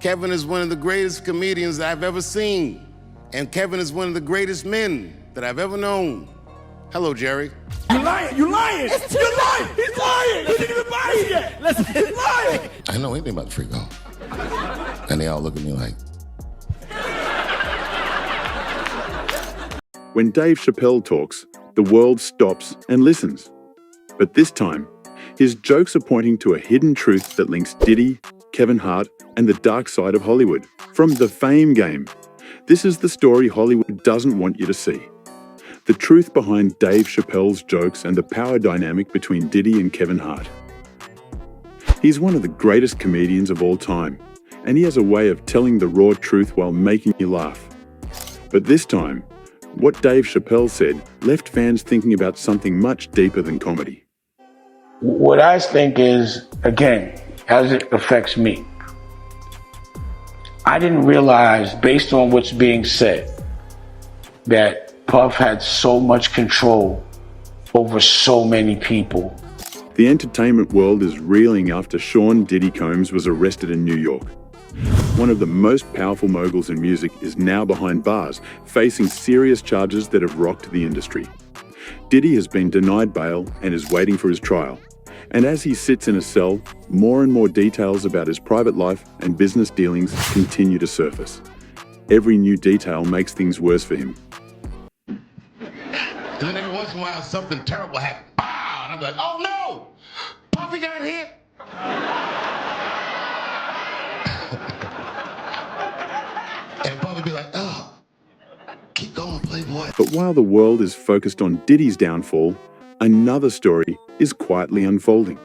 Kevin is one of the greatest comedians I've ever seen. And Kevin is one of the greatest men that I've ever known. Hello, Jerry. You lying, you lying. You're lying, he's lying. He didn't even buy it yet. He's lying. I didn't know anything about the freak on. And they all look at me like. When Dave Chappelle talks, the world stops and listens. But this time, his jokes are pointing to a hidden truth that links Diddy, Kevin Hart, and the dark side of Hollywood. From the fame game, this is the story Hollywood doesn't want you to see. The truth behind Dave Chappelle's jokes and the power dynamic between Diddy and Kevin Hart. He's one of the greatest comedians of all time, and he has a way of telling the raw truth while making you laugh. But this time, what Dave Chappelle said left fans thinking about something much deeper than comedy. What I think is, again, as it affects me, I didn't realize, based on what's being said, that Puff had so much control over so many people. The entertainment world is reeling after Sean Diddy Combs was arrested in New York. One of the most powerful moguls in music is now behind bars, facing serious charges that have rocked the industry. Diddy has been denied bail and is waiting for his trial. And as he sits in a cell, more and more details about his private life and business dealings continue to surface. Every new detail makes things worse for him. And then every once in a while, something terrible happens. Wow! And I'm like, oh no! Puffy got hit! And Puffy be like, oh, keep going, Playboy. But while the world is focused on Diddy's downfall, another story is quietly unfolding.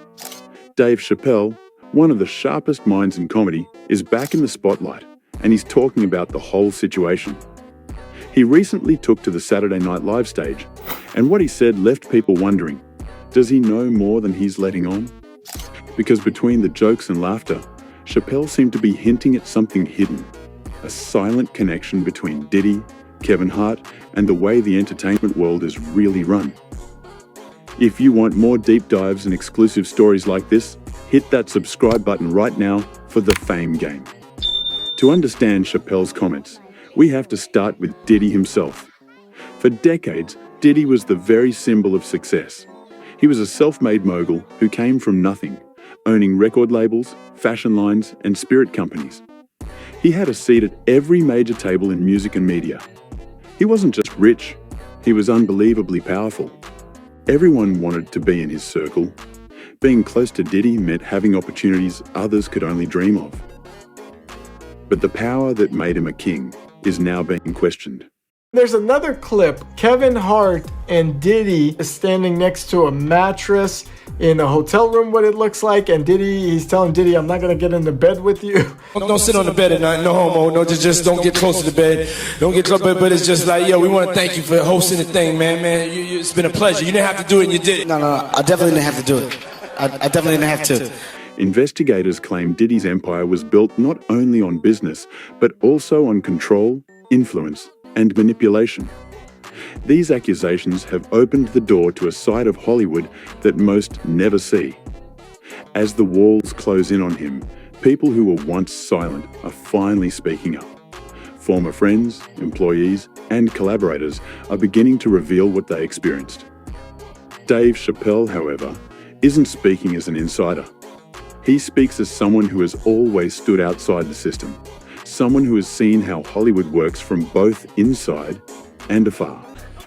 Dave Chappelle, one of the sharpest minds in comedy, is back in the spotlight, and he's talking about the whole situation. He recently took to the Saturday Night Live stage, and what he said left people wondering, does he know more than he's letting on? Because between the jokes and laughter, Chappelle seemed to be hinting at something hidden, a silent connection between Diddy, Kevin Hart, and the way the entertainment world is really run. If you want more deep dives and exclusive stories like this, hit that subscribe button right now for the fame game. To understand Chappelle's comments, we have to start with Diddy himself. For decades, Diddy was the very symbol of success. He was a self-made mogul who came from nothing, owning record labels, fashion lines, and spirit companies. He had a seat at every major table in music and media. He wasn't just rich, he was unbelievably powerful. Everyone wanted to be in his circle. Being close to Diddy meant having opportunities others could only dream of. But the power that made him a king is now being questioned. There's another clip. Kevin Hart and Diddy is standing next to a mattress in a hotel room, what it looks like, and he's telling Diddy, I'm not gonna get into bed with you. Don't sit on the bed at night, no homo, no, just don't get close to the bed. Don't get close, but it's just like, yo, we want to thank you for hosting the thing, man. It's been a pleasure. You didn't have to do it, and you did it. No, I definitely didn't have to do it. I definitely didn't have to. Investigators claim Diddy's empire was built not only on business, but also on control, influence, and manipulation. These accusations have opened the door to a side of Hollywood that most never see. As the walls close in on him, people who were once silent are finally speaking up. Former friends, employees, and collaborators are beginning to reveal what they experienced. Dave Chappelle, however, isn't speaking as an insider. He speaks as someone who has always stood outside the system, someone who has seen how Hollywood works from both inside and afar.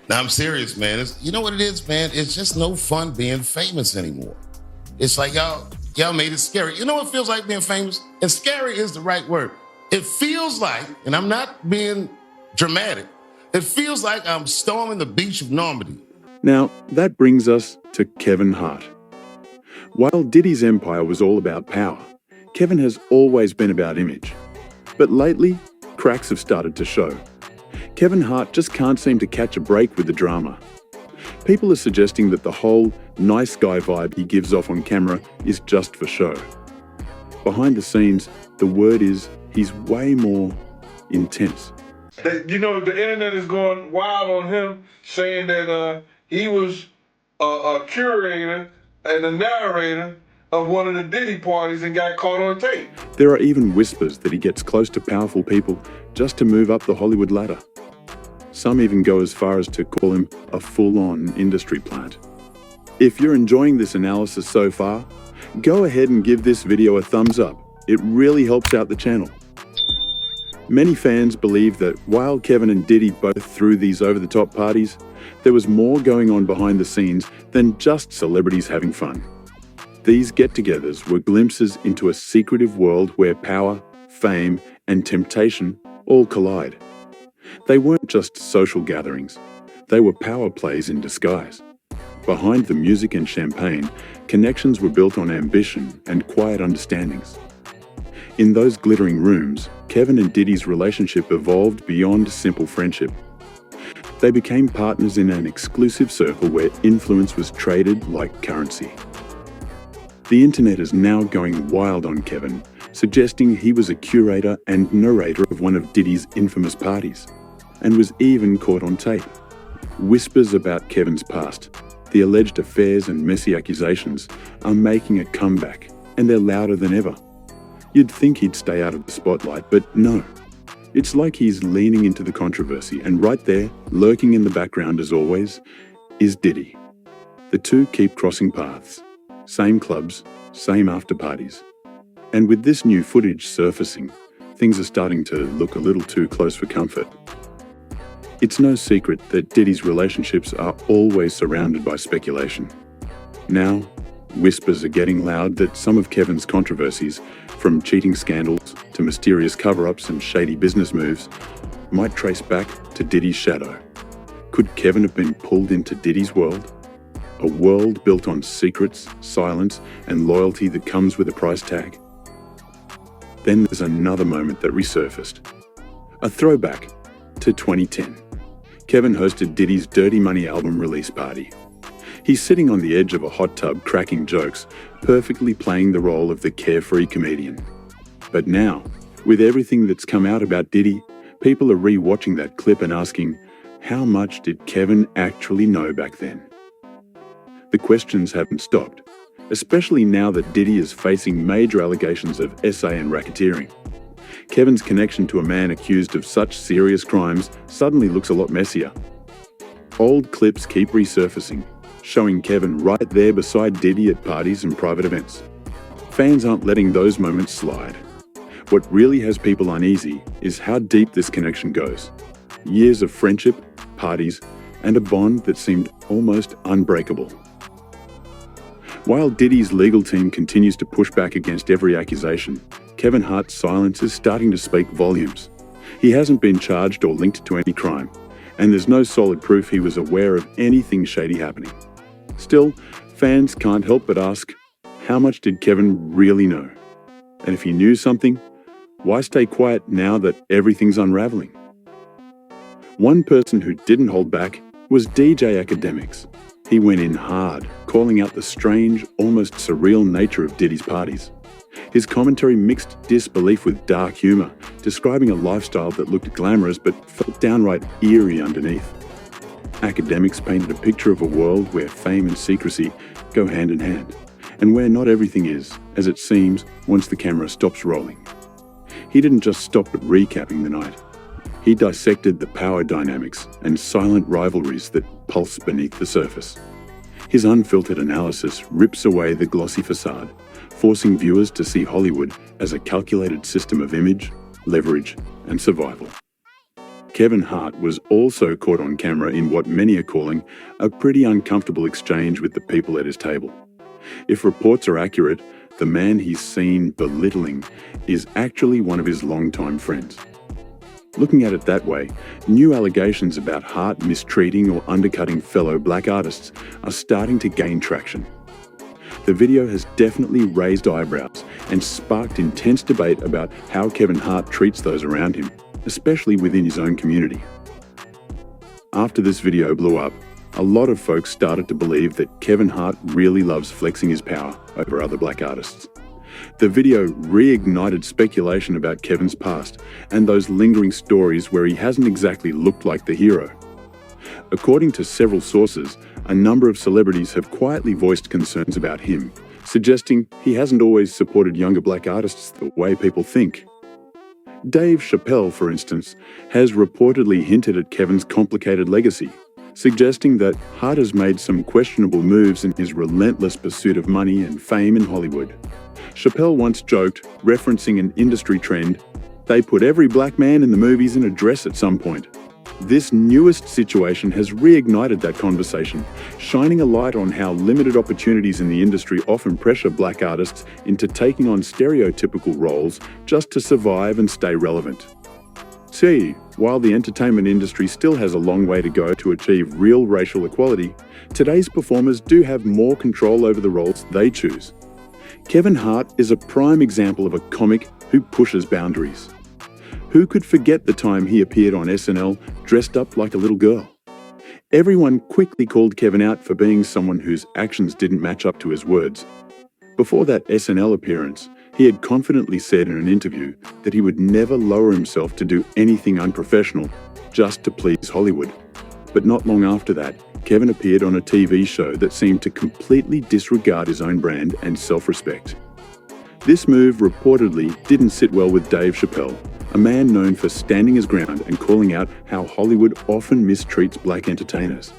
Now, I'm serious, man. You know what it is, man? It's just no fun being famous anymore. It's like y'all made it scary. You know what it feels like being famous? And scary is the right word. It feels like, and I'm not being dramatic, it feels like I'm storming the beach of Normandy. Now, that brings us to Kevin Hart. While Diddy's empire was all about power, Kevin has always been about image. But lately, cracks have started to show. Kevin Hart just can't seem to catch a break with the drama. People are suggesting that the whole nice guy vibe he gives off on camera is just for show. Behind the scenes, the word is he's way more intense. You know, the internet is going wild on him, saying that he was a curator and a narrator of one of the Diddy parties and got caught on tape. There are even whispers that he gets close to powerful people just to move up the Hollywood ladder. Some even go as far as to call him a full-on industry plant. If you're enjoying this analysis so far, go ahead and give this video a thumbs up. It really helps out the channel. Many fans believe that while Kevin and Diddy both threw these over-the-top parties, there was more going on behind the scenes than just celebrities having fun. These get-togethers were glimpses into a secretive world where power, fame, and temptation all collide. They weren't just social gatherings, they were power plays in disguise. Behind the music and champagne, connections were built on ambition and quiet understandings. In those glittering rooms, Kevin and Diddy's relationship evolved beyond simple friendship. They became partners in an exclusive circle where influence was traded like currency. The internet is now going wild on Kevin, suggesting he was a curator and narrator of one of Diddy's infamous parties, and was even caught on tape. Whispers about Kevin's past, the alleged affairs and messy accusations, are making a comeback, and they're louder than ever. You'd think he'd stay out of the spotlight, but no. It's like he's leaning into the controversy, and right there, lurking in the background as always, is Diddy. The two keep crossing paths. Same clubs, same after parties. And with this new footage surfacing, things are starting to look a little too close for comfort. It's no secret that Diddy's relationships are always surrounded by speculation. Now, whispers are getting loud that some of Kevin's controversies, from cheating scandals to mysterious cover-ups and shady business moves, might trace back to Diddy's shadow. Could Kevin have been pulled into Diddy's world? A world built on secrets, silence, and loyalty that comes with a price tag? Then there's another moment that resurfaced. A throwback to 2010. Kevin hosted Diddy's Dirty Money album release party. He's sitting on the edge of a hot tub cracking jokes, perfectly playing the role of the carefree comedian. But now, with everything that's come out about Diddy, people are re-watching that clip and asking, how much did Kevin actually know back then? The questions haven't stopped, especially now that Diddy is facing major allegations of SA and racketeering. Kevin's connection to a man accused of such serious crimes suddenly looks a lot messier. Old clips keep resurfacing, showing Kevin right there beside Diddy at parties and private events. Fans aren't letting those moments slide. What really has people uneasy is how deep this connection goes. Years of friendship, parties, and a bond that seemed almost unbreakable. While Diddy's legal team continues to push back against every accusation, Kevin Hart's silence is starting to speak volumes. He hasn't been charged or linked to any crime, and there's no solid proof he was aware of anything shady happening. Still, fans can't help but ask, how much did Kevin really know? And if he knew something, why stay quiet now that everything's unraveling? One person who didn't hold back was DJ Academics. He went in hard, calling out the strange, almost surreal nature of Diddy's parties. His commentary mixed disbelief with dark humor, describing a lifestyle that looked glamorous but felt downright eerie underneath. Academics painted a picture of a world where fame and secrecy go hand in hand, and where not everything is as it seems once the camera stops rolling. He didn't just stop at recapping the night. He dissected the power dynamics and silent rivalries that pulse beneath the surface. His unfiltered analysis rips away the glossy facade, forcing viewers to see Hollywood as a calculated system of image, leverage, and survival. Kevin Hart was also caught on camera in what many are calling a pretty uncomfortable exchange with the people at his table. If reports are accurate, the man he's seen belittling is actually one of his longtime friends. Looking at it that way, new allegations about Hart mistreating or undercutting fellow black artists are starting to gain traction. The video has definitely raised eyebrows and sparked intense debate about how Kevin Hart treats those around him, especially within his own community. After this video blew up, a lot of folks started to believe that Kevin Hart really loves flexing his power over other black artists. The video reignited speculation about Kevin's past and those lingering stories where he hasn't exactly looked like the hero. According to several sources, a number of celebrities have quietly voiced concerns about him, suggesting he hasn't always supported younger black artists the way people think. Dave Chappelle, for instance, has reportedly hinted at Kevin's complicated legacy, suggesting that Hart has made some questionable moves in his relentless pursuit of money and fame in Hollywood. Chappelle once joked, referencing an industry trend, "They put every black man in the movies in a dress at some point." This newest situation has reignited that conversation, shining a light on how limited opportunities in the industry often pressure black artists into taking on stereotypical roles just to survive and stay relevant. See, while the entertainment industry still has a long way to go to achieve real racial equality, today's performers do have more control over the roles they choose. Kevin Hart is a prime example of a comic who pushes boundaries. Who could forget the time he appeared on SNL dressed up like a little girl? Everyone quickly called Kevin out for being someone whose actions didn't match up to his words. Before that SNL appearance, he had confidently said in an interview that he would never lower himself to do anything unprofessional just to please Hollywood. But not long after that, Kevin appeared on a TV show that seemed to completely disregard his own brand and self-respect. This move reportedly didn't sit well with Dave Chappelle, a man known for standing his ground and calling out how Hollywood often mistreats black entertainers.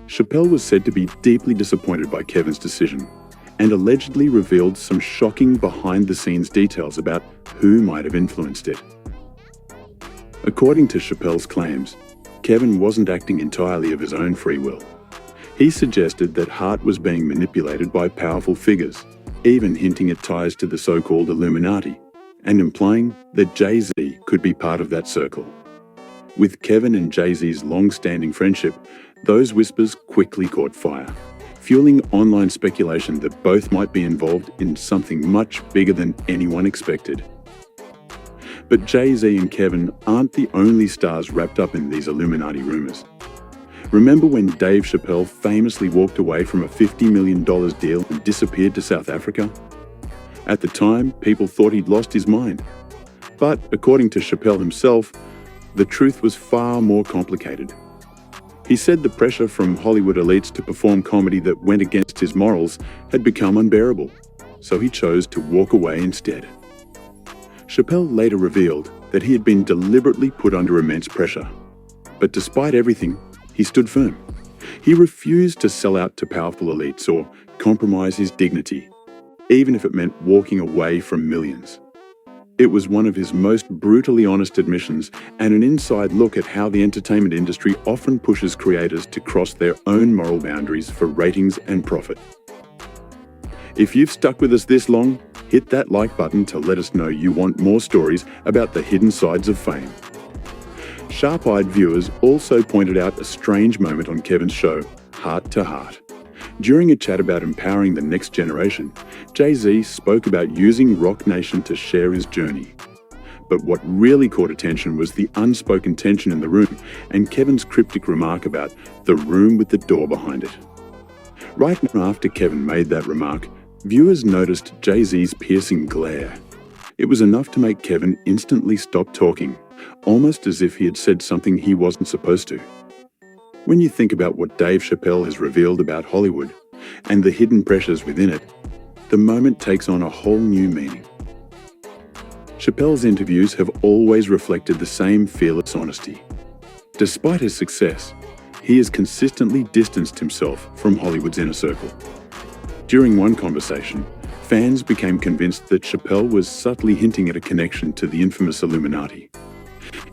Chappelle was said to be deeply disappointed by Kevin's decision and allegedly revealed some shocking behind-the-scenes details about who might have influenced it. According to Chappelle's claims, Kevin wasn't acting entirely of his own free will. He suggested that Hart was being manipulated by powerful figures, even hinting at ties to the so-called Illuminati, and implying that Jay-Z could be part of that circle. With Kevin and Jay-Z's long-standing friendship, those whispers quickly caught fire, fueling online speculation that both might be involved in something much bigger than anyone expected. But Jay-Z and Kevin aren't the only stars wrapped up in these Illuminati rumors. Remember when Dave Chappelle famously walked away from a $50 million deal and disappeared to South Africa? At the time, people thought he'd lost his mind. But according to Chappelle himself, the truth was far more complicated. He said the pressure from Hollywood elites to perform comedy that went against his morals had become unbearable, so he chose to walk away instead. Chappelle later revealed that he had been deliberately put under immense pressure. But despite everything, he stood firm. He refused to sell out to powerful elites or compromise his dignity, even if it meant walking away from millions. It was one of his most brutally honest admissions and an inside look at how the entertainment industry often pushes creators to cross their own moral boundaries for ratings and profit. If you've stuck with us this long, hit that like button to let us know you want more stories about the hidden sides of fame. Sharp-eyed viewers also pointed out a strange moment on Kevin's show, Heart to Heart. During a chat about empowering the next generation, Jay-Z spoke about using Rock Nation to share his journey. But what really caught attention was the unspoken tension in the room and Kevin's cryptic remark about the room with the door behind it. Right after Kevin made that remark, viewers noticed Jay-Z's piercing glare. It was enough to make Kevin instantly stop talking, almost as if he had said something he wasn't supposed to. When you think about what Dave Chappelle has revealed about Hollywood and the hidden pressures within it, the moment takes on a whole new meaning. Chappelle's interviews have always reflected the same fearless honesty. Despite his success, he has consistently distanced himself from Hollywood's inner circle. During one conversation, fans became convinced that Chappelle was subtly hinting at a connection to the infamous Illuminati.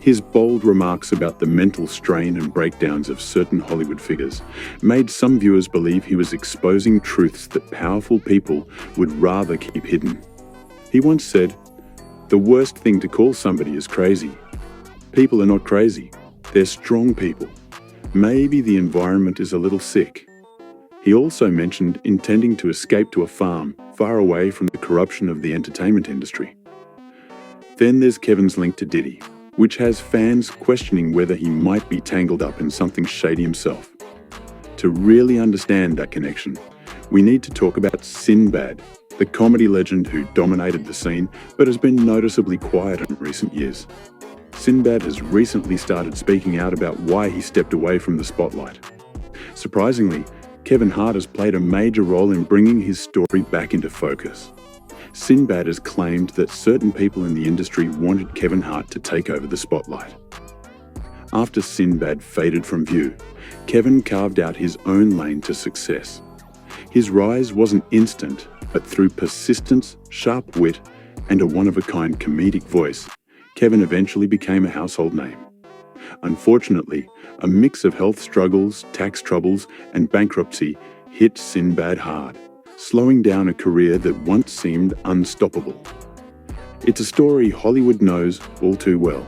His bold remarks about the mental strain and breakdowns of certain Hollywood figures made some viewers believe he was exposing truths that powerful people would rather keep hidden. He once said, "The worst thing to call somebody is crazy. People are not crazy. They're strong people. Maybe the environment is a little sick." He also mentioned intending to escape to a farm far away from the corruption of the entertainment industry. Then there's Kevin's link to Diddy, which has fans questioning whether he might be tangled up in something shady himself. To really understand that connection, we need to talk about Sinbad, the comedy legend who dominated the scene but has been noticeably quiet in recent years. Sinbad has recently started speaking out about why he stepped away from the spotlight. Surprisingly, Kevin Hart has played a major role in bringing his story back into focus. Sinbad has claimed that certain people in the industry wanted Kevin Hart to take over the spotlight. After Sinbad faded from view, Kevin carved out his own lane to success. His rise wasn't instant, but through persistence, sharp wit, and a one-of-a-kind comedic voice, Kevin eventually became a household name. Unfortunately, a mix of health struggles, tax troubles, and bankruptcy hit Sinbad hard, slowing down a career that once seemed unstoppable. It's a story Hollywood knows all too well.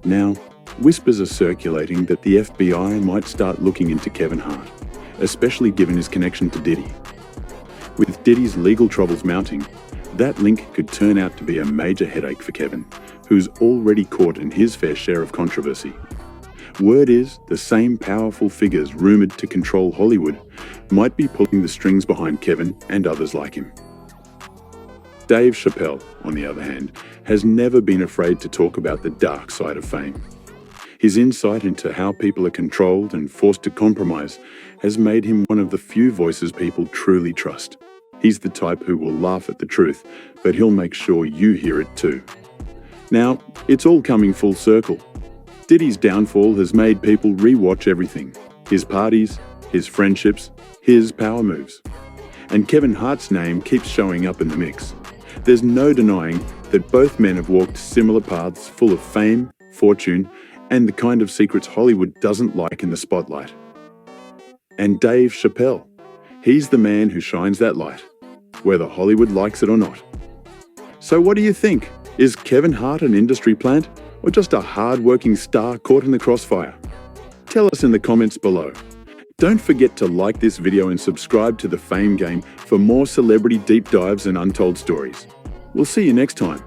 Now, whispers are circulating that the FBI might start looking into Kevin Hart, especially given his connection to Diddy. With Diddy's legal troubles mounting, that link could turn out to be a major headache for Kevin, who's already caught in his fair share of controversy. Word is the same powerful figures rumoured to control Hollywood might be pulling the strings behind Kevin and others like him. Dave Chappelle, on the other hand, has never been afraid to talk about the dark side of fame. His insight into how people are controlled and forced to compromise has made him one of the few voices people truly trust. He's the type who will laugh at the truth, but he'll make sure you hear it too. Now, it's all coming full circle. Diddy's downfall has made people re-watch everything. His parties, his friendships, his power moves. And Kevin Hart's name keeps showing up in the mix. There's no denying that both men have walked similar paths full of fame, fortune, and the kind of secrets Hollywood doesn't like in the spotlight. And Dave Chappelle, he's the man who shines that light, whether Hollywood likes it or not. So what do you think? Is Kevin Hart an industry plant, or just a hard-working star caught in the crossfire? Tell us in the comments below. Don't forget to like this video and subscribe to The Fame Game for more celebrity deep dives and untold stories. We'll see you next time.